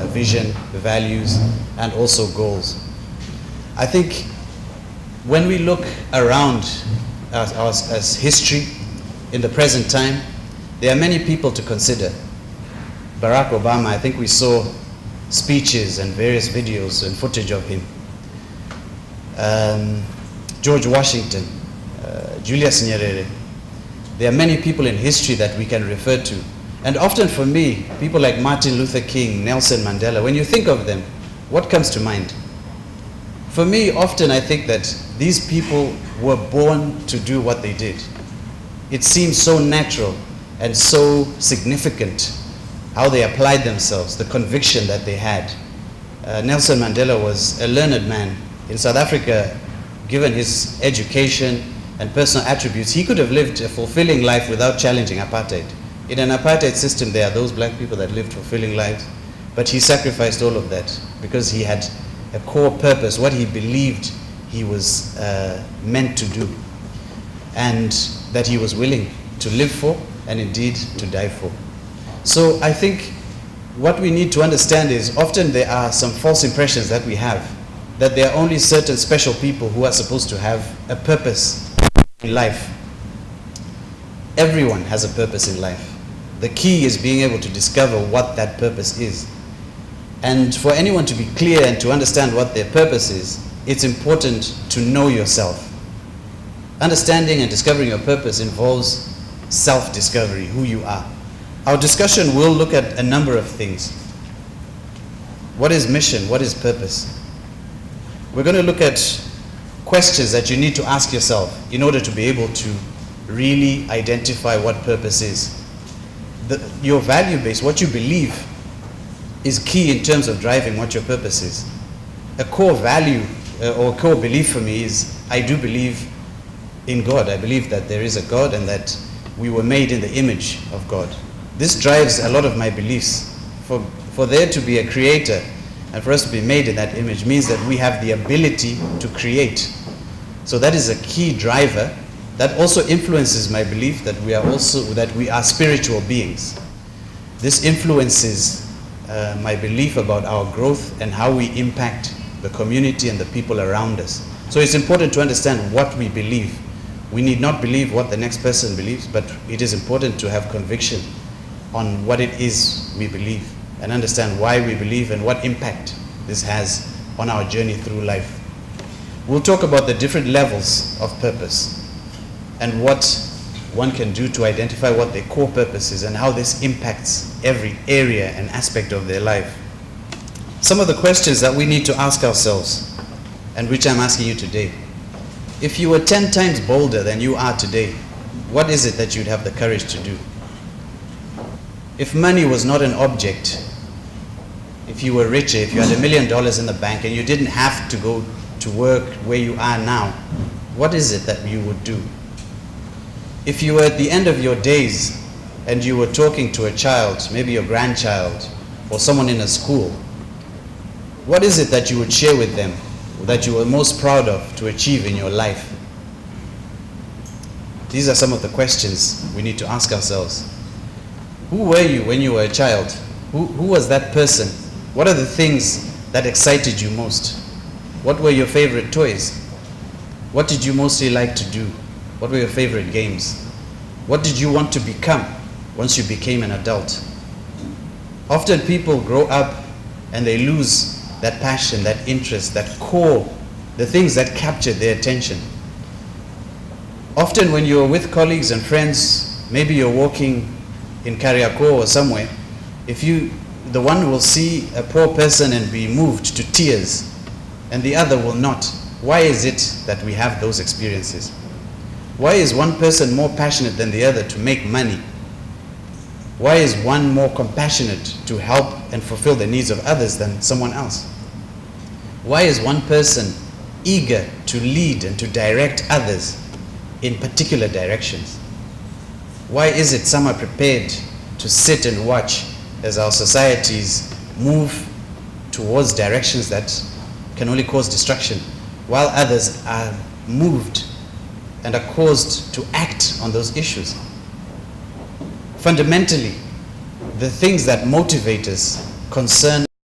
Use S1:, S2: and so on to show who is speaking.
S1: vision, the values, and also goals. I think when we look around as history in the present time, there are many people to consider. Barack Obama, I think we saw speeches and various videos and footage of him. George Washington, Julius Nyerere. There are many people in history that we can refer to. And often for me, people like Martin Luther King, Nelson Mandela, when you think of them, what comes to mind? For me, often I think that these people were born to do what they did. It seems so natural and so significant how they applied themselves, the conviction that they had. Nelson Mandela was a learned man. In South Africa, given his education and personal attributes, he could have lived a fulfilling life without challenging apartheid. In an apartheid system, there are those black people that lived fulfilling lives, but he sacrificed all of that because he had a core purpose, what he believed he was meant to do, and that he was willing to live for and indeed to die for. So I think what we need to understand is often there are some false impressions that we have, that there are only certain special people who are supposed to have a purpose in life. Everyone has a purpose in life. The key is being able to discover what that purpose is. And for anyone to be clear and to understand what their purpose is, it's important to know yourself. Understanding and discovering your purpose involves self-discovery, who you are. Our discussion will look at a number of things. What is mission? What is purpose? We're going to look at questions that you need to ask yourself in order to be able to really identify what purpose is. Your value base, what you believe, is key in terms of driving what your purpose is. A core value or core belief for me is I do believe in God. I believe that there is a God and that we were made in the image of God. This drives a lot of my beliefs. For there to be a creator and for us to be made in that image means that we have the ability to create. So that is a key driver that also influences my belief that we are spiritual beings. This influences my belief about our growth and how we impact the community and the people around us. So it's important to understand what we believe. We need not believe what the next person believes, but it is important to have conviction on what it is we believe and understand why we believe and what impact this has on our journey through life. We'll talk about the different levels of purpose and what one can do to identify what their core purpose is and how this impacts every area and aspect of their life. Some of the questions that we need to ask ourselves, and which I'm asking you today. If you were 10 times bolder than you are today, what is it that you'd have the courage to do? If money was not an object, if you were richer, if you had $1 million in the bank and you didn't have to go to work where you are now, what is it that you would do? If you were at the end of your days and you were talking to a child, maybe your grandchild or someone in a school, what is it that you would share with them that you were most proud of to achieve in your life? These are some of the questions we need to ask ourselves. Who were you when you were a child? Who was that person? What are the things that excited you most? What were your favorite toys? What did you mostly like to do? What were your favorite games? What did you want to become once you became an adult? Often people grow up and they lose that passion, that interest, that core, the things that captured their attention. Often when you're with colleagues and friends, maybe you're walking in Kariako or somewhere, the one will see a poor person and be moved to tears, and the other will not. Why is it that we have those experiences? Why is one person more passionate than the other to make money? Why is one more compassionate to help and fulfill the needs of others than someone else? Why is one person eager to lead and to direct others in particular directions? Why is it some are prepared to sit and watch as our societies move towards directions that can only cause destruction, while others are moved and are caused to act on those issues? Fundamentally, the things that motivate us concern